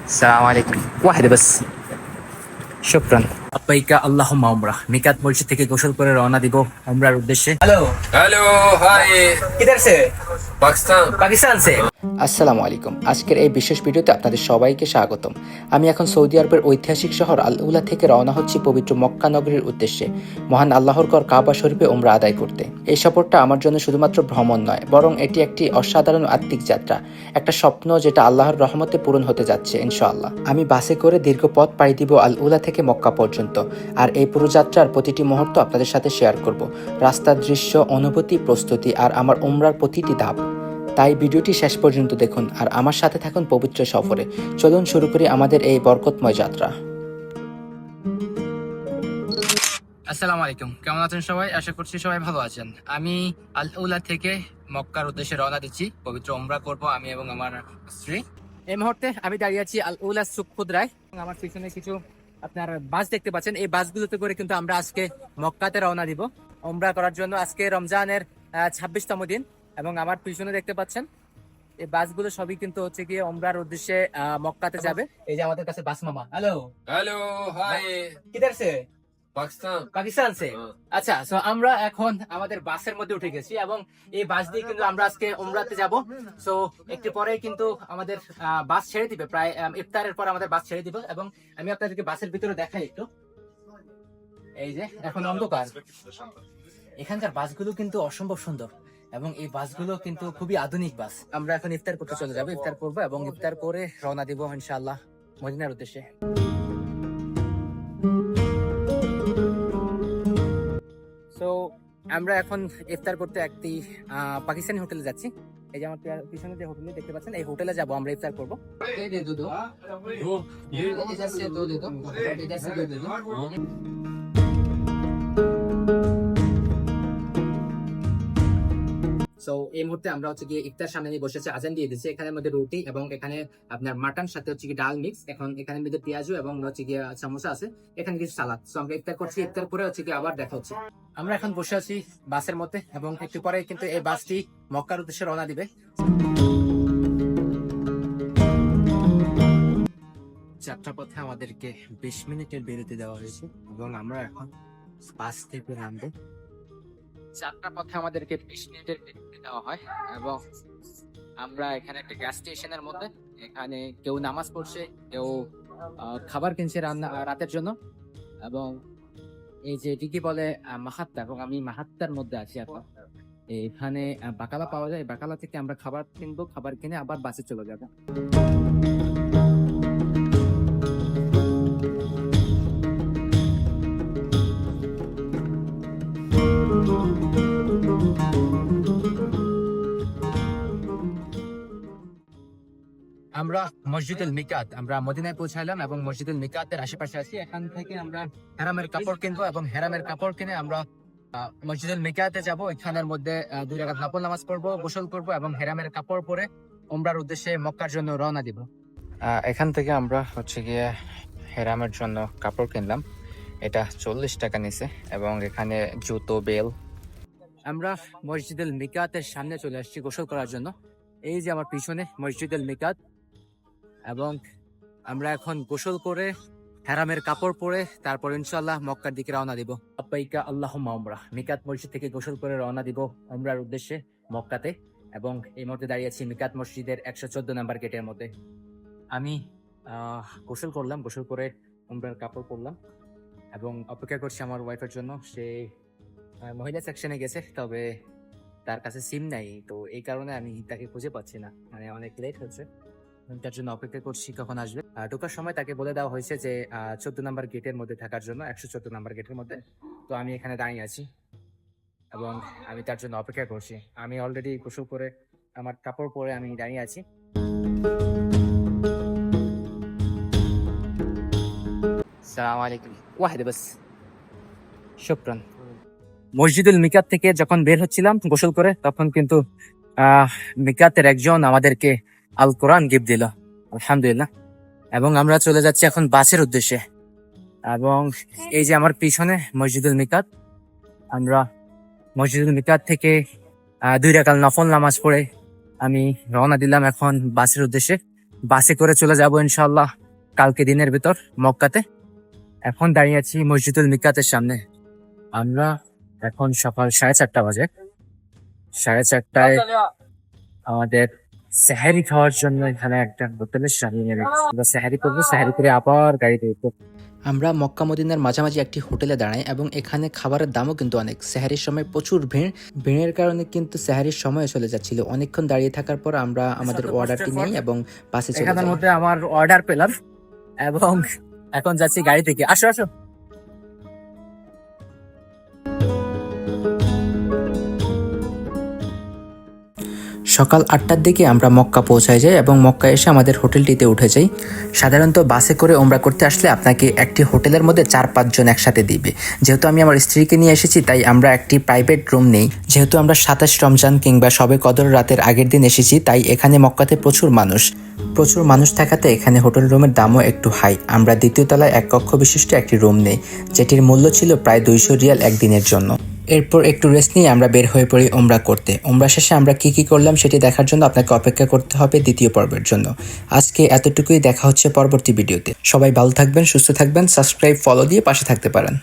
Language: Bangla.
السلام عليكم واحدة بس شكرا আব্বাইকা আল্লাহুম্মা উমরাহ মিকাত মসজিদ থেকে গোসল করে রওনা দিব উমরার উদ্দেশ্যে। হ্যালো हेलो हाय কিধার সে? पाकिस्तान পাকিস্তান সে। আসসালামু আলাইকুম। আজকের এই বিশেষ ভিডিওতে আপনাদের সবাইকে স্বাগতম। আমি এখন সৌদি আরবের ঐতিহাসিক শহর আল উলা থেকে রওনা হচ্ছি পবিত্র মক্কা নগরীর উদ্দেশ্যে মহান আল্লাহর ঘর কাবা শরীফে উমরা আদায় করতে। এই সফরটা আমার জন্য শুধুমাত্র ভ্রমণ নয়, বরং এটি একটি অসাধারণ আত্মিক যাত্রা, একটা স্বপ্ন যেটা আল্লাহর রহমতে পূরণ হতে যাচ্ছে ইনশাআল্লাহ। আমি বাসে করে দীর্ঘ পথ পাড়ি দিব আল উলা থেকে মক্কা পর্যন্ত, আর এই পুরো যাত্রার প্রতিটি মুহূর্ত আপনাদের সাথে শেয়ার করব। রাস্তার দৃশ্য, অনুভূতি, প্রস্তুতি আর আমার উমরার প্রতিটি ধাপ। তাই ভিডিওটি শেষ পর্যন্ত দেখুন আর আমার সাথে থাকুন পবিত্র সফরে। চলুন শুরু করি আমাদের এই বরকতময় যাত্রা। আসসালামু আলাইকুম, কেমন আছেন সবাই? আশা করছি সবাই ভালো আছেন। আমি আল উলা থেকে মক্কার উদ্দেশ্যে রওনা দিচ্ছি, পবিত্র উমরা করব আমি এবং আমার স্ত্রী। এই মুহূর্তে আমি দাঁড়িয়ে আছি আল উলা সুক খুদরায়। আমার পিছনে কিছু আপনার বাস দেখতে পাচ্ছেন। এই বাসগুলোতে করে কিন্তু আমরা আজকে মক্কাতে রওনা দিব উমরা করার জন্য। আজকে রমজানের 26তম দিন এবং আমার পিছনে দেখতে পাচ্ছেন এই বাসগুলো সবই কিন্তু হচ্ছে গিয়ে উমরার উদ্দেশ্যে মক্কাতে যাবে। এই যে আমাদের কাছে বাস মামা। হ্যালো हेलो हाय কিধার সে? पाकिस्तान পাকিস্তান সে। আচ্ছা, তো আমরা এখন আমাদের বাসের মধ্যে উঠে গেছি এবং এই বাস দিয়ে কিন্তু আমরা আজকে উমরাতে যাব। সো একটু পরেই কিন্তু আমাদের বাস ছেড়ে দিবে, প্রায় ইফতারের পর আমাদের বাস ছেড়ে দিবে এবং আমি আপনাদেরকে বাসের ভিতরে দেখাই একটু। এই যে এখন অন্ধকার। এখানকার বাসগুলো কিন্তু অসম্ভব সুন্দর এবং এই বাসগুলো কিন্তু খুবই আধুনিক বাস। আমরা এখন ইফতার করতে চলে যাবো, ইফতার করবো এবং ইফতার করে রওনা দিব ইনশাআল্লাহ মদিনার উদ্দেশ্যে। সো আমরা এখন ইফতার করতে একটি পাকিস্তানি হোটেলে যাচ্ছি। এই যে আমার পিছনে যে হোটেল দেখতে পাচ্ছেন, এই হোটেলে যাব আমরা ইফতার করবো। সো এই মুহূর্তে আমরা হচ্ছে গিয়ে ইফতার সামনে নিয়ে বসেছি, আজান দিয়ে দিচ্ছে। এখানের মধ্যে রুটি এবং এখানে আপনার মাটন, সাথে হচ্ছে কি ডাল মিক্স। এখন এখানের মধ্যে পেঁয়াজু এবং হচ্ছে গিয়ে সমোসা আছে, এখানে কিছু সালাদ। সো আমরা ইফতার করছি, ইফতার করে হচ্ছে কি আবার দেখা হচ্ছে। আমরা এখন বসে আছি বাসের মধ্যে এবং একটু পরে কিন্তু এই বাসটি মক্কার উদ্দেশ্যে রওনা দিবে। যাত্রাপথে আমাদেরকে 20 মিনিটের বিরতি দেওয়া হয়েছে এবং আমরা এখন বাস থেকে নামবো। যাত্রাপথে আমাদেরকে 20 মিনিটের বিরতি দেওয়া হয় এবং আমরা এখানে একটা গ্যাস স্টেশনের মধ্যে, এখানে কেউ নামাজ পড়ছে, কেউ খাবার কিনছে রাতের জন্য। এবং এই যে এটি কি বলে মাহাত্তা, এবং আমি মাহাত্তার মধ্যে আছি এখন। এখানে বাকালা পাওয়া যায়, বাকালা থেকে আমরা খাবার কিনবো, খাবার কিনে আবার বাসে চলে যাবো। আমরা মসজিদুল মিকাত, আমরা মদিনায় পৌঁছাইলাম এবং মসজিদুল মিকাতের আশেপাশে আছি। এখান থেকে আমরা হেরামের কাপড় কিনবো এবং হেরামের কাপড় কিনে আমরা মসজিদুল মিকাতে যাব। এখানের মধ্যে 2 রাকাত নফল নামাজ পড়বো, গোসল করব এবং হেরামের কাপড় পরে উমরার উদ্দেশ্যে মক্কার জন্য রওনা দিব। এখান থেকে আমরা হচ্ছে গিয়ে হেরামের জন্য কাপড় কিনলাম। এটা 40 টাকা নিছে এবং এখানে জুতো, বেল। আমরা মসজিদুল মিকাতের সামনে চলে আসছি গোসল করার জন্য। এই যে আমার পিছনে মসজিদুল মিকাত এবং আমরা এখন গোসল করে হেরামের কাপড় পরে তারপর ইনশাআল্লাহ মক্কার দিকে রওনা দিব। আব্বাইকা আল্লাহুম্মা উমরাহ মিকাত মসজিদ থেকে গোসল করে রওনা দিব উমরার উদ্দেশ্যে মক্কাতে। এবং এই মুহূর্তে দাঁড়িয়ে আছি মিকাত মসজিদের 114 নাম্বার গেটের মধ্যে। আমি গোসল করলাম, গোসল করে উমরার কাপড় পরলাম এবং অপেক্ষা করছি আমার ওয়াইফের জন্য। সে মহিলা সেকশনে গেছে, তবে তার কাছে সিম নাই, তো এই কারণে আমি তাকে খুঁজে পাচ্ছি না, মানে অনেক লেট হচ্ছে। তার জন্য অপেক্ষা করছি কখন আসবে। ঢোকার সময় তাকে বলে দেওয়া হয়েছে যে 14 নাম্বার গেটের মধ্যে থাকার জন্য, 114 নাম্বার গেটের মধ্যে। তো আমি এখানে দাঁড়িয়ে আছি এবং আমি তার জন্য অপেক্ষা করছি। আমি অলরেডি গোসল করে আমার কাপড় পরে আমি দাঁড়িয়ে আছি। আসসালামু আলাইকুম ওয়াহিদা বাস শুকরান। মসজিদুল মিকাত থেকে যখন বের হচ্ছিলাম গোসল করে, তখন কিন্তু মিকাতের একজন আমাদেরকে আল কোরআন গিফট দিল, আলহামদুলিল্লাহ। এবং আমরা চলে যাচ্ছি এখন বাসের উদ্দেশ্যে। এবং এই যে আমার পিছনে মসজিদুল মিকাত, আমরা মসজিদুল মিকাত থেকে 2 রাকাত নফল নামাজ পড়ে আমি রওনা দিলাম এখন বাসের উদ্দেশ্যে। বাসে করে চলে যাব ইনশাআল্লাহ কালকে দিনের ভিতর মক্কাতে। এখন দাঁড়িয়ে আছি মসজিদুল মিকাতের সামনে। আমরা এখন সকাল 4:30 বাজে। 4:30টায় আমাদের সেহারি খাওয়ার জন্য এখানে একটা হোটেলের সামনে নেমে গেছি। আমরা সেহারি করবো, সেহারি করে আবার গাড়িতে উঠবো। আমরা মক্কা মদিনার মাঝামাঝি একটি হোটেলে দাঁড়াই এবং এখানে খাবারের দামও কিন্তু অনেক। সেহারির সময় প্রচুর ভিড়ের কারণে কিন্তু সেহারির সময় চলে যাচ্ছিল। অনেকক্ষণ দাঁড়িয়ে থাকার পর আমরা আমাদের অর্ডারটি নিই এবং বাসে চলে এখানের যাই। মধ্যে আমার অর্ডার পেলাম এবং এখন যাচ্ছি গাড়ি থেকে। আসো আসো। সকাল 8টার দিকে আমরা মক্কা পৌঁছায় যাই এবং মক্কা এসে আমাদের হোটেলটিতে উঠে যাই। সাধারণত বাসে করে ওমরা করতে আসলে আপনাকে একটি হোটেলের মধ্যে 4-5 জন একসাথে দিবে। যেহেতু আমি আমার স্ত্রীকে নিয়ে এসেছি তাই আমরা একটি প্রাইভেট রুম নেই। যেহেতু আমরা 27 রমজান কিংবা শবে কদর রাতের আগের দিন এসেছি তাই এখানে মক্কাতে প্রচুর মানুষ থাকাতে এখানে হোটেল রুমের দামও একটু হাই। আমরা দ্বিতীয় তলায় এক কক্ষ বিশিষ্ট একটি রুম নেই, যেটির মূল্য ছিল প্রায় 200 রিয়াল একদিনের জন্য। এরপর একটু রেস্ট নিয়ে আমরা বের হয়ে পড়ি ওমরা করতে। ওমরা শেষে আমরা কি করলাম সেটি দেখার জন্য আপনাকে অপেক্ষা করতে হবে দ্বিতীয় পর্বের জন্য। আজকে এতটুকুই, দেখা হচ্ছে পরবর্তী ভিডিওতে। সবাই ভালো থাকবেন, সুস্থ থাকবেন, সাবস্ক্রাইব ফলো দিয়ে পাশে থাকতে পারেন।